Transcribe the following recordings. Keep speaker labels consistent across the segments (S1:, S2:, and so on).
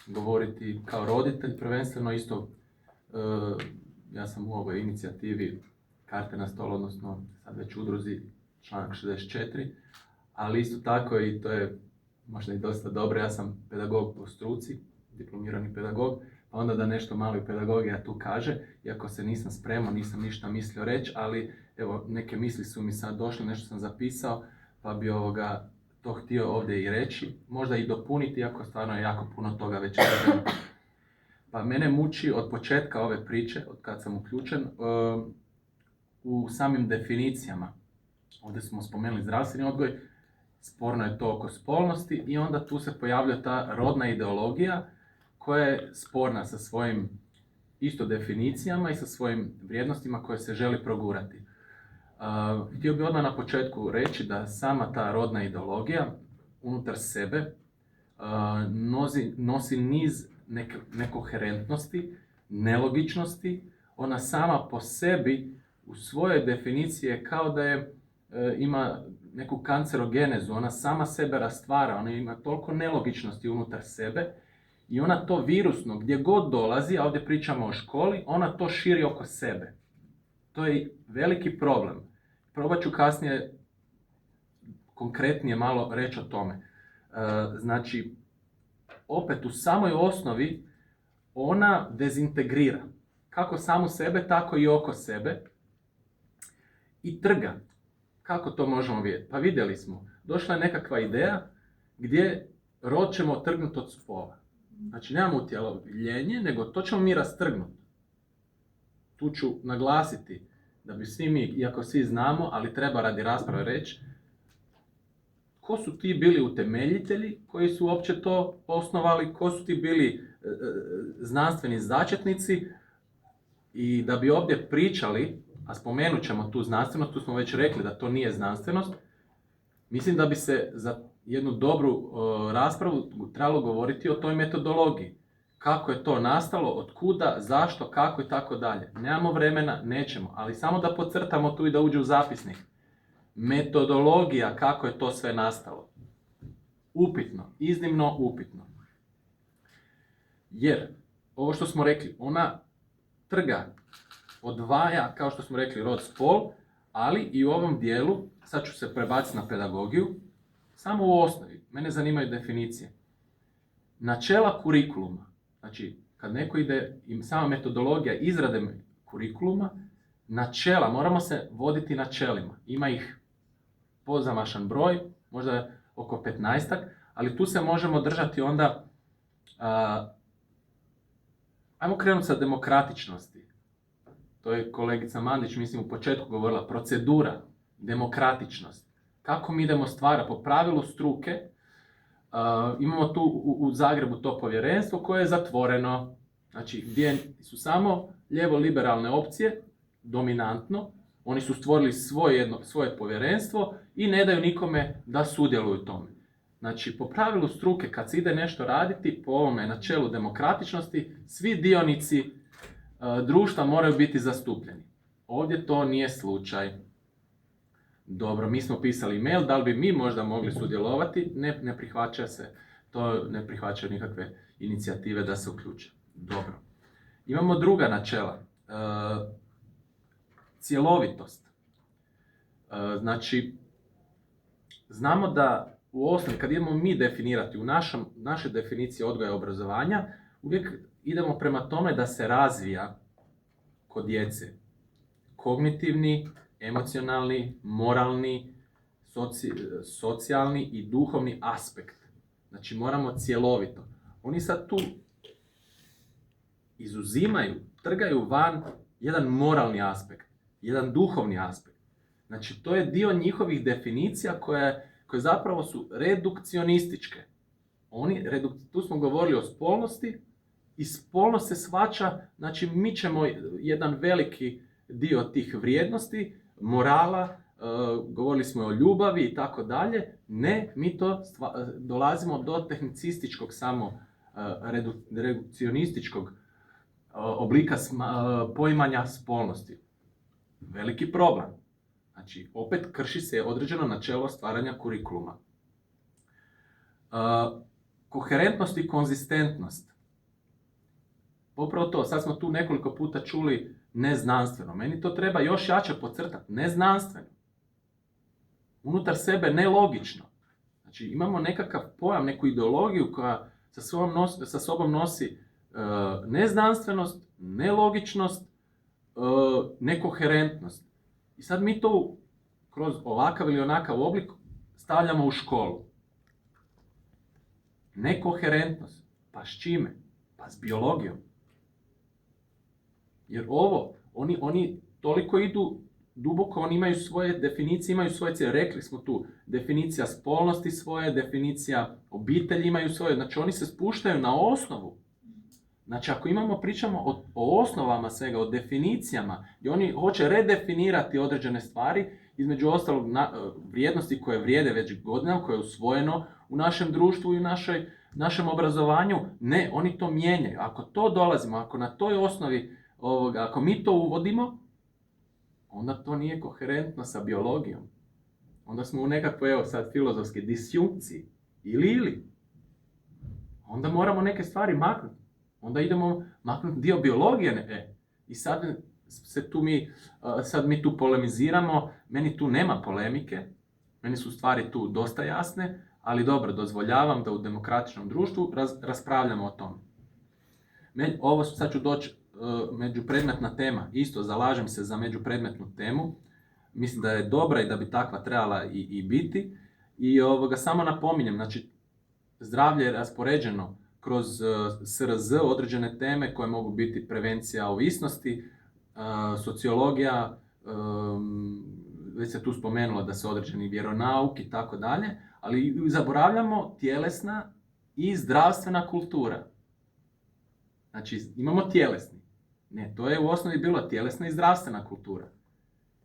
S1: govoriti kao roditelj, prvenstveno isto, ja sam u ovoj inicijativi Karte na stol, odnosno sad već udruzi članak 64, ali isto tako i to je možda i dosta dobro, ja sam pedagog po struci, diplomirani pedagog, pa onda da nešto malo i pedagogija tu kaže, iako se nisam spremao, nisam ništa mislio reći, ali evo, neke misli su mi sad došle, nešto sam zapisao, pa bi to htio ovdje i reći, možda i dopuniti, iako stvarno je jako puno toga već rečeno. Pa mene muči od početka ove priče, od kad sam uključen, u samim definicijama. Ovdje smo spomenuli zdravstveni odgoj, sporno je to oko spolnosti i onda tu se pojavlja ta rodna ideologija koja je sporna sa svojim isto definicijama i sa svojim vrijednostima koje se želi progurati. Htio bih odmah na početku reći da sama ta rodna ideologija unutar sebe nosi niz nekoherentnosti, nelogičnosti. Ona sama po sebi u svojoj definiciji je kao da ima neku kancerogenezu, ona sama sebe rastvara, ona ima toliko nelogičnosti unutar sebe i ona to virusno, gdje god dolazi, a ovdje pričamo o školi, ona to širi oko sebe. To je veliki problem. Probat ću kasnije konkretnije malo reći o tome. Znači, opet u samoj osnovi ona dezintegrira kako samu sebe, tako i oko sebe i trga. Kako to možemo vidjeti? Pa vidjeli smo, došla je nekakva ideja gdje rod ćemo trgnuti od spola. Znači, nemamo utjelovljenje, nego to ćemo mi rastrgnuti. Tu ću naglasiti da bi svi mi, iako svi znamo, ali treba radi rasprave reći, ko su ti bili utemeljitelji koji su uopće to osnovali, ko su ti bili znanstveni začetnici i da bi ovdje pričali, a spomenut ćemo tu znanstvenost, tu smo već rekli da to nije znanstvenost, mislim da bi se za jednu dobru raspravu trebalo govoriti o toj metodologiji. Kako je to nastalo, od kuda, zašto, kako i tako dalje. Nemamo vremena, nećemo, ali samo da podcrtamo tu i da uđe u zapisnik. Metodologija, kako je to sve nastalo. Upitno, iznimno upitno. Jer, ovo što smo rekli, ona trga, odvaja, kao što smo rekli, rod, spol, ali i u ovom dijelu, sad ću se prebaciti na pedagogiju, samo u osnovi, mene zanimaju definicije. Načela kurikuluma, znači, kad neko ide, i sama metodologija izrade kurikuluma, načela, moramo se voditi načelima. Ima ih pozamašan broj, možda oko 15-ak, ali tu se možemo držati onda, ajmo krenuti sa demokratičnosti. To je kolegica Mandić, mislim, u početku govorila, procedura, demokratičnost. Kako mi idemo stvarati? Po pravilu struke, imamo tu u Zagrebu to povjerenstvo koje je zatvoreno, znači gdje su samo lijevo-liberalne opcije, dominantno, oni su stvorili svoje povjerenstvo i ne daju nikome da sudjeluju u tome. Znači, po pravilu struke, kad se ide nešto raditi, po ovome načelu demokratičnosti, svi dionici društva moraju biti zastupljeni. Ovdje to nije slučaj. Dobro, mi smo pisali mail, da li bi mi možda mogli sudjelovati? Ne prihvaća se, to ne prihvaćaju nikakve inicijative da se uključe. Dobro. Imamo druga načela. Cjelovitost. Znači, znamo da u osnovi, kad idemo mi definirati u našoj definiciji odgoja i obrazovanja, uvijek idemo prema tome da se razvija kod djece kognitivni, emocionalni, moralni, socijalni i duhovni aspekt. Znači, moramo cjelovito. Oni sad tu izuzimaju, trgaju van jedan moralni aspekt, jedan duhovni aspekt. Znači, to je dio njihovih definicija koje zapravo su redukcionističke. Tu smo govorili o spolnosti i spolnost se shvaća, znači mi ćemo jedan veliki dio tih vrijednosti, morala, govorili smo o ljubavi i tako dalje. Ne, mi to dolazimo do tehnicističkog samo redukcionističkog oblika poimanja spolnosti. Veliki problem. Znači, opet krši se određeno načelo stvaranja kurikuluma. Koherentnost i konzistentnost. Pa upravo to, sad smo tu nekoliko puta čuli neznanstveno. Meni to treba još jače podcrtati. Neznanstveno. Unutar sebe nelogično. Znači imamo nekakav pojam, neku ideologiju koja sa sobom nosi neznanstvenost, nelogičnost, nekoherentnost. I sad mi to kroz ovakav ili onakav oblik stavljamo u školu. Nekoherentnost. Pa s čime? Pa s biologijom. Jer oni toliko idu duboko, oni imaju svoje definicije, imaju svoje cijele. Rekli smo tu, definicija spolnosti svoje, definicija obitelji imaju svoje. Znači oni se spuštaju na osnovu. Znači ako pričamo o osnovama svega, o definicijama, i oni hoće redefinirati određene stvari, između ostalog vrijednosti koje vrijede već godinama, koje je usvojeno u našem društvu i u našem obrazovanju, ne, oni to mijenjaju. Ako to dolazimo, ako na toj osnovi, ako mi to uvodimo, onda to nije koherentno sa biologijom. Onda smo u nekakvoj, evo sad, filozofske disjunkciji. Ili. Onda moramo neke stvari maknuti. Onda idemo maknuti dio biologije. I sad mi tu polemiziramo. Meni tu nema polemike. Meni su stvari tu dosta jasne. Ali dobro, dozvoljavam da u demokratičnom društvu raspravljamo o tome. Sad ću doći međupredmetna tema. Isto zalažem se za međupredmetnu temu. Mislim da je dobra i da bi takva trebala i biti. I samo napominjem, znači zdravlje je raspoređeno kroz SRZ određene teme koje mogu biti prevencija ovisnosti, sociologija, već se tu spomenulo da se određeni vjeronauk i tako dalje, ali zaboravljamo tjelesna i zdravstvena kultura. Znači imamo tjelesni. Ne, to je u osnovi bilo tjelesna i zdravstvena kultura.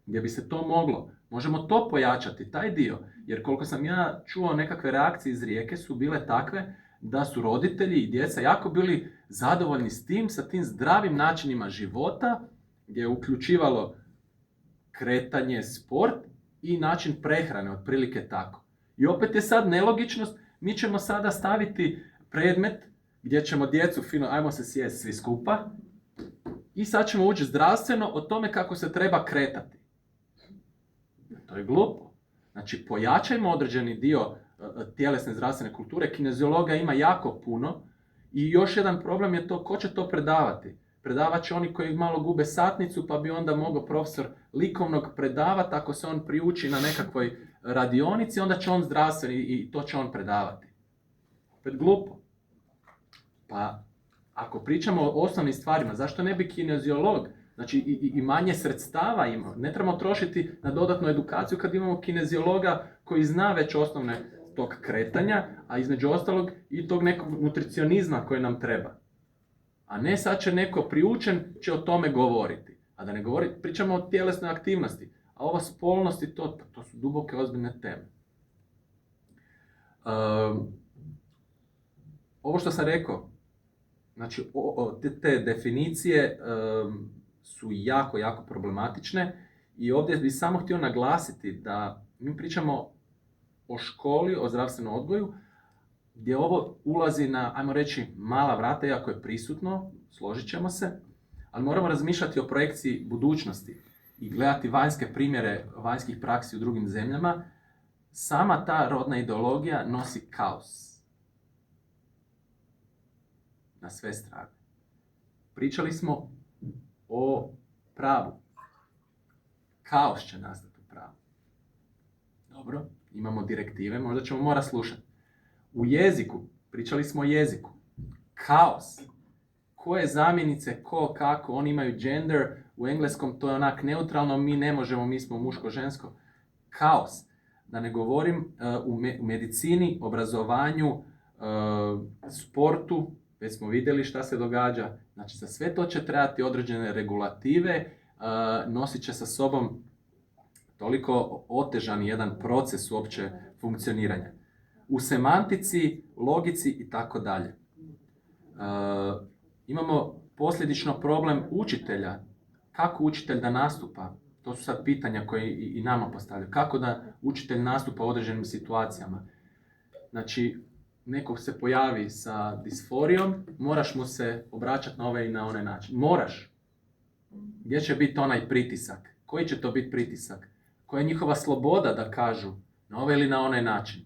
S1: Gdje bi se to moglo. Možemo to pojačati, taj dio. Jer koliko sam ja čuo, nekakve reakcije iz Rijeke su bile takve da su roditelji i djeca jako bili zadovoljni s tim, sa tim zdravim načinima života, gdje je uključivalo kretanje, sport i način prehrane, otprilike tako. I opet je sad nelogičnost, mi ćemo sada staviti predmet gdje ćemo djecu ajmo se sjesti svi skupa, i sad ćemo ući zdravstveno o tome kako se treba kretati. To je glupo. Znači, pojačajmo određeni dio tjelesne zdravstvene kulture. Kineziologa ima jako puno i još jedan problem je to ko će to predavati. Predavat će oni koji malo gube satnicu, pa bi onda mogao profesor likovnog predavati. Ako se on priuči na nekakvoj radionici, onda će on zdravstveni i to će on predavati. Opet glupo. Pa ako pričamo o osnovnim stvarima, zašto ne bi kineziolog, znači i manje sredstava imao? Ne trebamo trošiti na dodatnu edukaciju kad imamo kineziologa koji zna već osnovne tog kretanja, a između ostalog i tog nekog nutricionizma koji nam treba. A ne sad će neko priučen će o tome govoriti. A da ne govori, pričamo o tjelesnoj aktivnosti. A ova spolnost i to su duboke, ozbiljne teme. Ovo što sam rekao, znači te definicije su jako, jako problematične i ovdje bih samo htio naglasiti da mi pričamo o školi, o zdravstvenom odgoju, gdje ovo ulazi na, ajmo reći, mala vrata, iako je prisutno, složit ćemo se, ali moramo razmišljati o projekciji budućnosti i gledati vanjske primjere vanjskih praksi u drugim zemljama. Sama ta rodna ideologija nosi kaos na sve strane. Pričali smo o pravu. Kaos će nastati u pravu. Dobro, imamo direktive, možda ćemo morati slušati. U jeziku, pričali smo o jeziku. Kaos. Koje zamjenice, ko, kako, oni imaju gender, u engleskom to je onak neutralno, mi ne možemo, mi smo muško-žensko. Kaos. Da ne govorim u medicini, obrazovanju, sportu, već smo vidjeli šta se događa. Znači, za sve to će trebati određene regulative, nosit će sa sobom toliko otežan jedan proces uopće funkcioniranja. U semantici, logici i tako dalje. Imamo posljedično problem učitelja. Kako učitelj da nastupa? To su sad pitanja koje i nama postavljaju. Kako da učitelj nastupa u određenim situacijama? Znači, neko se pojavi sa disforijom, moraš mu se obraćati na ovaj i na onaj način. Moraš. Gdje će biti onaj pritisak? Koji će to biti pritisak? Koja je njihova sloboda da kažu na ovaj ili na onaj način?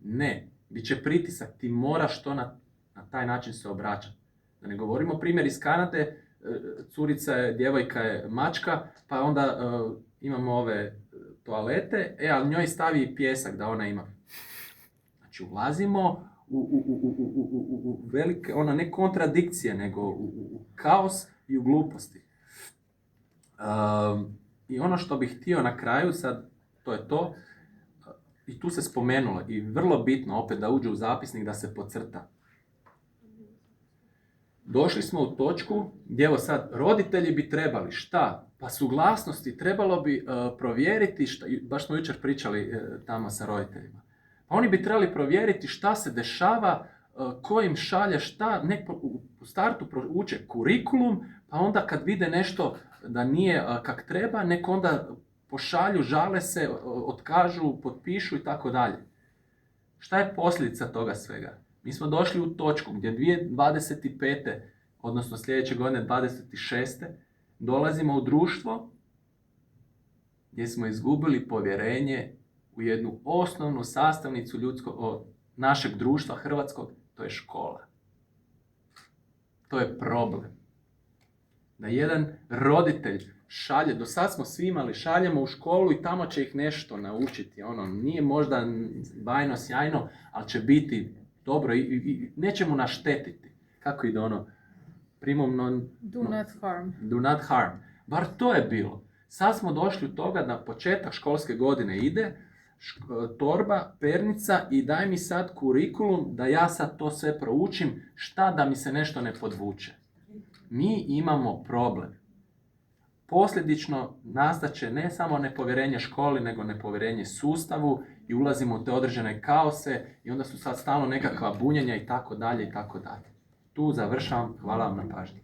S1: Ne. Biće pritisak. Ti moraš to na taj način se obraćati. Da ne govorimo primjer iz Kanade, curica je, djevojka je mačka, pa onda imamo ove toalete, ali njoj stavi pjesak da ona ima. Znači ulazimo u velike, ne kontradikcije, nego u kaos i u gluposti. I ono što bih htio na kraju, sad to je to, i tu se spomenulo, i vrlo bitno opet da uđe u zapisnik, da se podcrta. Došli smo u točku gdje evo sad roditelji bi trebali šta? Pa suglasnosti trebalo bi provjeriti, baš smo jučer pričali tamo sa roditeljima. Pa oni bi trebali provjeriti šta se dešava, ko im šalje šta, u startu uče kurikulum, pa onda kad vide nešto da nije kak treba, nek onda pošalju, žale se, otkažu, potpišu i tako dalje. Šta je posljedica toga svega? Mi smo došli u točku gdje 2025. odnosno sljedeće godine 26. dolazimo u društvo gdje smo izgubili povjerenje u jednu osnovnu sastavnicu našeg društva hrvatskog, to je škola. To je problem. Da jedan roditelj šalje, do sad smo svi imali, šaljemo u školu i tamo će ih nešto naučiti. Nije možda bajno, sjajno, ali će biti dobro i neće mu naštetiti. Kako ide primum non...
S2: Do not harm.
S1: Do not harm. Bar to je bilo. Sad smo došli u toga da početak školske godine ide, torba, pernica i daj mi sad kurikulum da ja sad to sve proučim, šta da mi se nešto ne podvuče. Mi imamo problem. Posljedično nastaće ne samo nepovjerenje školi, nego nepovjerenje sustavu i ulazimo u te određene kaose i onda su sad stalno nekakva bunjenja i tako dalje i tako dalje. Tu završavam. Hvala vam na pažnji.